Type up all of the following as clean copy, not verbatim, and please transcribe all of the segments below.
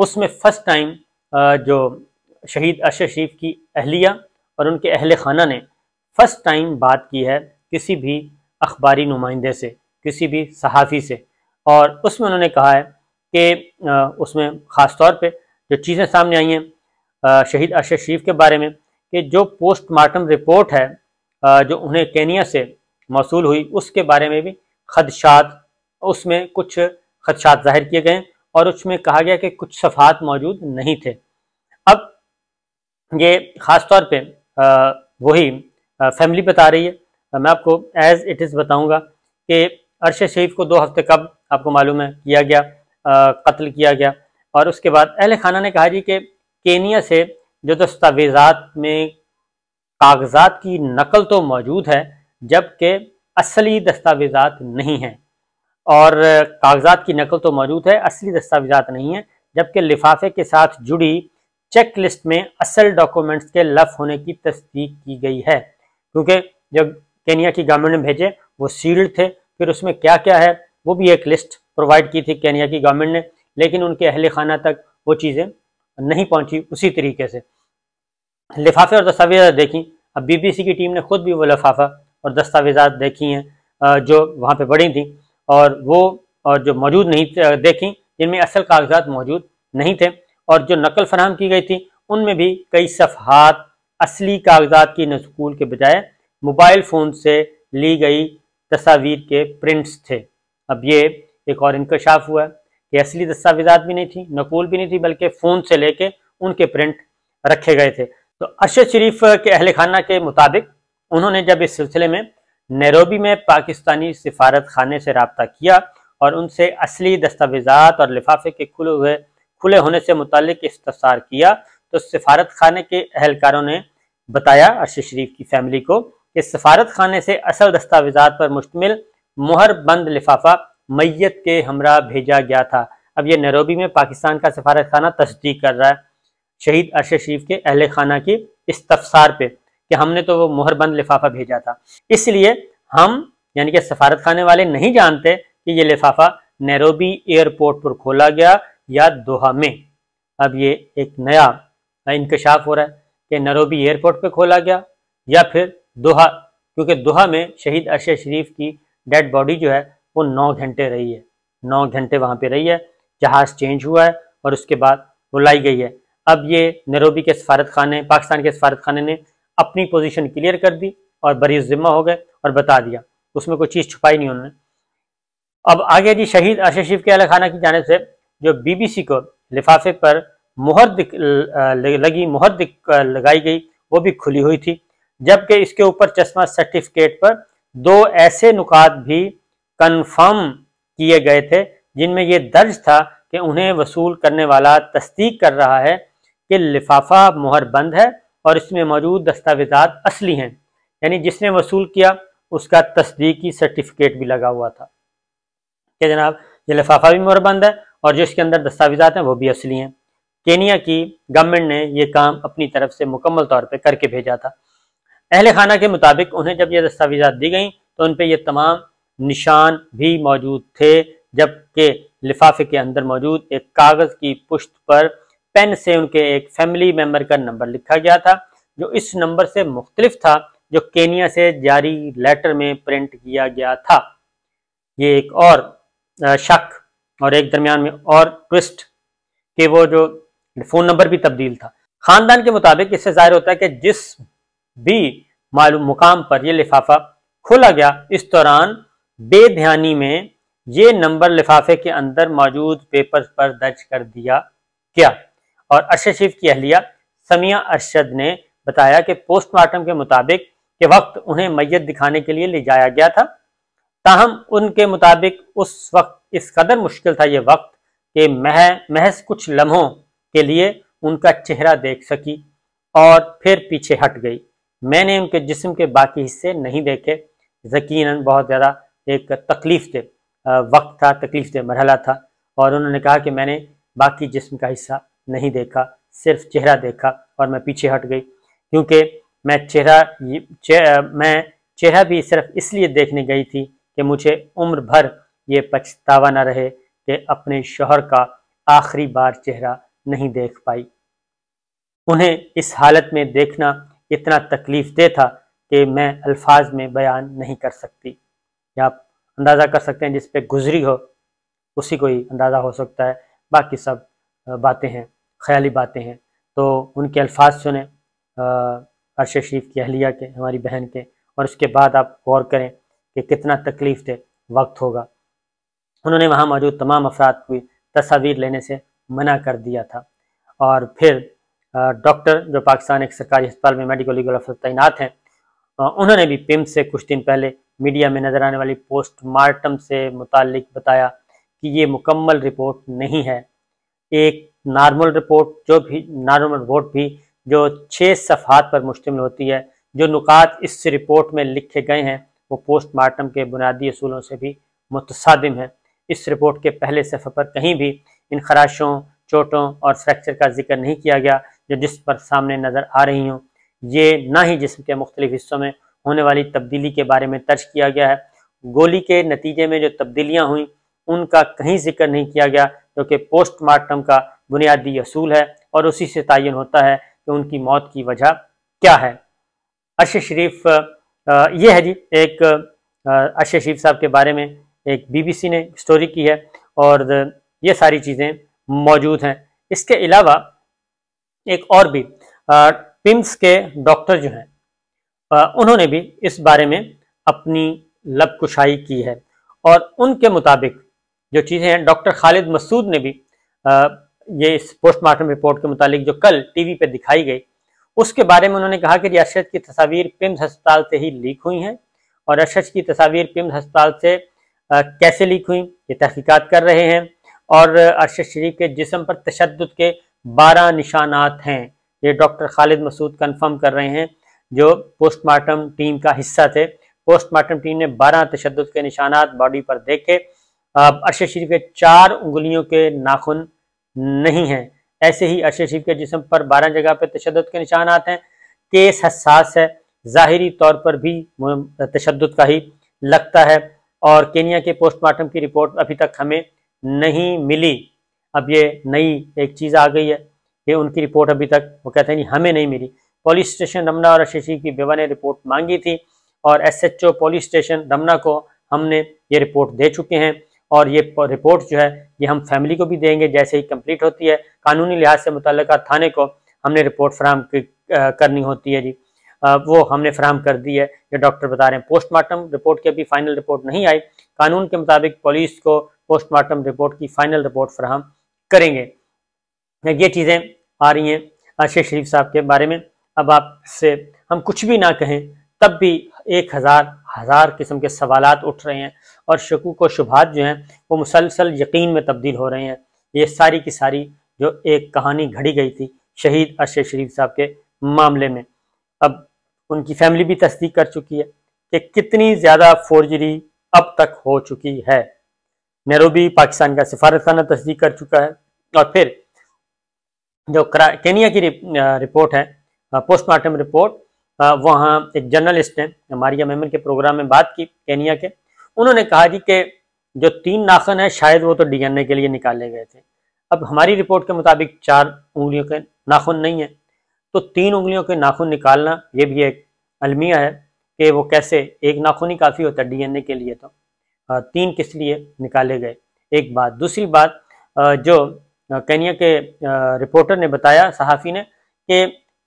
اس میں first time جو شہید ارشد شریف کی اہلیہ اور ان کے اہل خانہ نے فرسٹ ٹائم بات کی ہے کسی بھی اخباری نمائندے سے، کسی بھی صحافی سے، اور اس میں انہوں نے کہا ہے کہ اس میں خاص طور پہ جو چیزیں سامنے آئی ہیں شہید ارشد شریف کے بارے میں، کہ جو پوسٹ مارٹم رپورٹ ہے جو انہیں کینیا سے موصول ہوئی، اس کے بارے میں بھی خدشات، اس میں کچھ خدشات ظاہر کیے گئے اور اس میں کہا گیا کہ کچھ صفحات موجود نہیں تھے۔ اب یہ خاص طور پہ وہی فیملی بتا رہی ہے، میں آپ کو ایز اٹ از بتاؤں گا کہ ارشد شریف کو 2 ہفتے قبل آپ کو معلوم ہے کیا گیا، قتل کیا گیا، اور اس کے بعد اہل خانہ نے کہا جی کہ کینیا سے جو دستاویزات میں کاغذات کی نقل تو موجود ہے جبکہ اصلی دستاویزات نہیں ہیں، اور کاغذات کی نقل تو موجود ہے، اصلی دستاویزات نہیں ہیں، جبکہ لفافے کے ساتھ جڑی چیک لسٹ میں اصل ڈاکومنٹس کے لف ہونے کی تصدیق کی گئی ہے، کیونکہ جب کینیا کی گورنمنٹ نے بھیجے وہ سیلڈ تھے، پھر اس میں کیا کیا ہے وہ بھی ایک لسٹ پرووائڈ کی تھی کینیا کی گورنمنٹ نے، لیکن ان کے اہل خانہ تک وہ چیزیں نہیں پہنچی اسی طریقے سے۔ لفافے اور دستاویزات دیکھیں، اب بی بی سی کی ٹیم نے خود بھی وہ لفافہ اور دستاویزات دیکھی ہیں جو وہاں پہ پڑی تھیں، اور وہ جو موجود نہیں دیکھیں جن میں اصل کاغذات موجود نہیں تھے، اور جو نقل فراہم کی گئی تھی ان میں بھی کئی صفحات اصلی کاغذات کی نقول کے بجائے موبائل فون سے لی گئی تصاویر کے پرنٹس تھے۔ اب یہ ایک اور انکشاف ہوا ہے کہ اصلی دستاویزات بھی نہیں تھی، نقول بھی نہیں تھی، بلکہ فون سے لے کے ان کے پرنٹ رکھے گئے تھے۔ تو ارشد شریف کے اہل خانہ کے مطابق انہوں نے جب اس سلسلے میں نیروبی میں پاکستانی سفارت خانے سے رابطہ کیا اور ان سے اصلی دستاویزات اور لفافے کے کھلے ہونے سے متعلق استفسار کیا، تو سفارت خانے کے اہلکاروں نے بتایا ارشد شریف کی فیملی کو کہ سفارت خانے سے اصل دستاویزات پر مشتمل مہر بند لفافہ میت کے ہمراہ بھیجا گیا تھا۔ اب یہ نیروبی میں پاکستان کا سفارت خانہ تصدیق کر رہا ہے شہید ارشد شریف کے اہل خانہ کی استفسار پہ کہ ہم نے تو وہ مہر بند لفافہ بھیجا تھا، اس لیے ہم یعنی کہ سفارت خانے والے نہیں جانتے کہ یہ لفافہ نیروبی ایئرپورٹ پر کھولا گیا یا دوحہ میں۔ اب یہ ایک نیا انکشاف ہو رہا ہے کہ نیروبی ایئرپورٹ پہ کھولا گیا یا پھر دوحہ، کیونکہ دوحہ میں شہید ارشد شریف کی ڈیڈ باڈی جو ہے وہ 9 گھنٹے رہی ہے، 9 گھنٹے وہاں پہ رہی ہے، جہاز چینج ہوا ہے اور اس کے بعد وہ لائی گئی ہے۔ اب یہ نیروبی کے سفارت خانے، پاکستان کے سفارت خانے نے اپنی پوزیشن کلیئر کر دی اور بری ذمہ ہو گئے اور بتا دیا، اس میں کوئی چیز چھپائی نہیں انہوں نے۔ اب آگے جی شہید ارشد شریف کے اہل خانہ کی جانب سے جو بی بی سی کو لفافے پر مہر لگائی گئی وہ بھی کھلی ہوئی تھی، جبکہ اس کے اوپر چشمہ سرٹیفکیٹ پر 2 ایسے نکات بھی کنفرم کیے گئے تھے جن میں یہ درج تھا کہ انہیں وصول کرنے والا تصدیق کر رہا ہے کہ لفافہ مہر بند ہے اور اس میں موجود دستاویزات اصلی ہیں، یعنی جس نے وصول کیا اس کا تصدیقی سرٹیفکیٹ بھی لگا ہوا تھا کہ جناب یہ لفافہ بھی مہر بند ہے اور جو اس کے اندر دستاویزات ہیں وہ بھی اصلی ہیں۔ کینیا کی گورنمنٹ نے یہ کام اپنی طرف سے مکمل طور پہ کر کے بھیجا تھا۔ اہل خانہ کے مطابق انہیں جب یہ دستاویزات دی گئیں تو ان پہ یہ تمام نشان بھی موجود تھے، جبکہ لفافے کے اندر موجود ایک کاغذ کی پشت پر پین سے ان کے ایک فیملی ممبر کا نمبر لکھا گیا تھا جو اس نمبر سے مختلف تھا جو کینیا سے جاری لیٹر میں پرنٹ کیا گیا تھا۔ یہ ایک اور شک اور ایک درمیان میں اور ٹوسٹ کہ وہ جو فون نمبر بھی تبدیل تھا۔ خاندان کے مطابق اس سے ظاہر ہوتا ہے کہ جس بھی معلوم مقام پر یہ لفافہ کھولا گیا اس دوران بے دھیانی میں یہ نمبر لفافے کے اندر موجود پیپر پر درج کر دیا گیا، اور ارشد شریف کی اہلیہ سمیہ ارشد نے بتایا کہ پوسٹ مارٹم کے مطابق کہ وقت انہیں میت دکھانے کے لیے لے جایا گیا تھا، تاہم ان کے مطابق اس وقت اس قدر مشکل تھا یہ وقت کہ محض کچھ لمحوں کے لیے ان کا چہرہ دیکھ سکی اور پھر پیچھے ہٹ گئی۔ میں نے ان کے جسم کے باقی حصے نہیں دیکھے۔ یقیناً بہت زیادہ ایک تکلیف دہ وقت تھا، تکلیف دہ مرحلہ تھا، اور انہوں نے کہا کہ میں نے باقی جسم کا حصہ نہیں دیکھا، صرف چہرہ دیکھا اور میں پیچھے ہٹ گئی، کیونکہ میں چہرہ بھی صرف اس لیے دیکھنے گئی تھی کہ مجھے عمر بھر یہ پچھتاوا نہ رہے کہ اپنے شوہر کا آخری بار چہرہ نہیں دیکھ پائی۔ انہیں اس حالت میں دیکھنا اتنا تکلیف دہ تھا کہ میں الفاظ میں بیان نہیں کر سکتی۔ یا آپ اندازہ کر سکتے ہیں جس پہ گزری ہو اسی کو ہی اندازہ ہو سکتا ہے، باقی سب باتیں ہیں، خیالی باتیں ہیں۔ تو ان کے الفاظ سنیں عرش شریف کی اہلیہ کے، ہماری بہن کے، اور اس کے بعد آپ غور کریں کہ کتنا تکلیف دہ وقت ہوگا۔ انہوں نے وہاں موجود تمام افراد کو تصاویر لینے سے منع کر دیا تھا، اور پھر ڈاکٹر جو پاکستان ایک سرکاری ہسپتال میں میڈیکل لیگل افسر تعینات ہیں، انہوں نے بھی پمس سے کچھ دن پہلے میڈیا میں نظر آنے والی پوسٹ مارٹم سے متعلق بتایا کہ یہ مکمل رپورٹ نہیں ہے۔ ایک نارمل رپورٹ بھی جو 6 صفحات پر مشتمل ہوتی ہے، جو نکات اس رپورٹ میں لکھے گئے ہیں وہ پوسٹ مارٹم کے بنیادی اصولوں سے بھی متصادم ہے۔ اس رپورٹ کے پہلے صفحے پر کہیں بھی ان خراشوں، چوٹوں اور فریکچر کا ذکر نہیں کیا گیا جو جسم پر سامنے نظر آ رہی ہوں۔ یہ نہ ہی جسم کے مختلف حصوں میں ہونے والی تبدیلی کے بارے میں درج کیا گیا ہے۔ گولی کے نتیجے میں جو تبدیلیاں ہوئیں ان کا کہیں ذکر نہیں کیا گیا، جو کہ پوسٹ مارٹم کا بنیادی اصول ہے، اور اسی سے تعین ہوتا ہے کہ ان کی موت کی وجہ کیا ہے۔ عرش شریف یہ ہے جی ایک عرش شریف صاحب کے بارے میں ایک BBC نے سٹوری کی ہے، اور یہ ساری چیزیں موجود ہیں۔ اس کے علاوہ ایک اور بھی پمس کے ڈاکٹر جو ہیں انہوں نے بھی اس بارے میں اپنی لب کشائی کی ہے، اور ان کے مطابق جو چیزیں ہیں، ڈاکٹر خالد مسعود نے بھی یہ اس پوسٹ مارٹم رپورٹ کے متعلق جو کل ٹی وی پہ دکھائی گئی اس کے بارے میں انہوں نے کہا کہ ارشد کی تصاویر پمس ہسپتال سے ہی لیک ہوئی ہیں، اور ارشد کی تصاویر پمس ہسپتال سے کیسے لیک ہوئیں یہ تحقیقات کر رہے ہیں، اور ارشد شریف کے جسم پر تشدد کے 12 نشانات ہیں، یہ ڈاکٹر خالد مسعود کنفرم کر رہے ہیں جو پوسٹ مارٹم ٹیم کا حصہ تھے۔ پوسٹ مارٹم ٹیم نے 12 تشدد کے نشانات باڈی پر دیکھے۔ عرش شریف کے 4 انگلیوں کے ناخن نہیں ہیں، ایسے ہی عرش شریف کے جسم پر 12 جگہ پہ تشدد کے نشانات ہیں۔ کیس حساس ہے، ظاہری طور پر بھی تشدد کا ہی لگتا ہے، اور کینیا کے پوسٹ مارٹم کی رپورٹ ابھی تک ہمیں نہیں ملی۔ اب یہ نئی ایک چیز آ گئی ہے کہ ان کی رپورٹ ابھی تک وہ کہتے ہیں نہیں ہمیں نہیں ملی۔ پولیس اسٹیشن رمنہ اور عرش شریف کی بیوہ نے رپورٹ مانگی تھی، اور SHO پولیس اسٹیشن رمنہ کو ہم نے یہ رپورٹ دے چکے ہیں، اور یہ رپورٹ جو ہے یہ ہم فیملی کو بھی دیں گے جیسے ہی کمپلیٹ ہوتی ہے۔ قانونی لحاظ سے متعلقہ تھانے کو ہم نے رپورٹ فراہم کرنی ہوتی ہے جی، وہ ہم نے فراہم کر دی ہے۔ یہ ڈاکٹر بتا رہے ہیں پوسٹ مارٹم رپورٹ کی ابھی فائنل رپورٹ نہیں آئی، قانون کے مطابق پولیس کو پوسٹ مارٹم رپورٹ کی فائنل رپورٹ فراہم کریں گے۔ یہ چیزیں آ رہی ہیں عرش شریف صاحب کے بارے میں۔ اب آپ سے ہم کچھ بھی نہ کہیں تب بھی 1000 قسم کے سوالات اٹھ رہے ہیں، اور شکوک و شبہات جو ہیں وہ مسلسل یقین میں تبدیل ہو رہے ہیں۔ یہ ساری کی ساری جو ایک کہانی گھڑی گئی تھی شہید عرش شریف صاحب کے معاملے میں، اب ان کی فیملی بھی تصدیق کر چکی ہے کہ کتنی زیادہ فورجری اب تک ہو چکی ہے۔ نیروبی پاکستان کا سفارت خانہ تصدیق کر چکا ہے، اور پھر جو کینیا کی رپورٹ ہے پوسٹ مارٹم رپورٹ، وہاں ایک جرنلسٹ ہیں ماریا میمن کے پروگرام میں بات کی کینیا کے، انہوں نے کہا جی کہ جو 3 ناخن ہیں شاید وہ تو DNA کے لیے نکالے گئے تھے۔ اب ہماری رپورٹ کے مطابق 4 انگلیوں کے ناخن نہیں ہیں، تو 3 انگلیوں کے ناخن نکالنا یہ بھی ایک المیہ ہے کہ وہ کیسے، ایک ناخن ہی کافی ہوتا ہے DNA کے لیے، تو 3 کس لیے نکالے گئے، ایک بات۔ دوسری بات جو کینیا کے رپورٹر نے بتایا، صحافی نے، کہ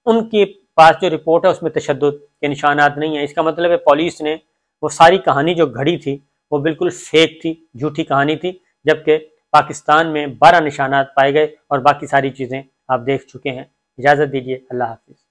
ان کے پاس جو رپورٹ ہے اس میں تشدد کے نشانات نہیں ہیں۔ اس کا مطلب ہے پولیس نے وہ ساری کہانی جو گھڑی تھی وہ بالکل فیک تھی، جھوٹی کہانی تھی، جبکہ پاکستان میں 12 نشانات پائے گئے اور باقی ساری چیزیں آپ دیکھ چکے ہیں۔ اجازت دیجیے، اللہ حافظ۔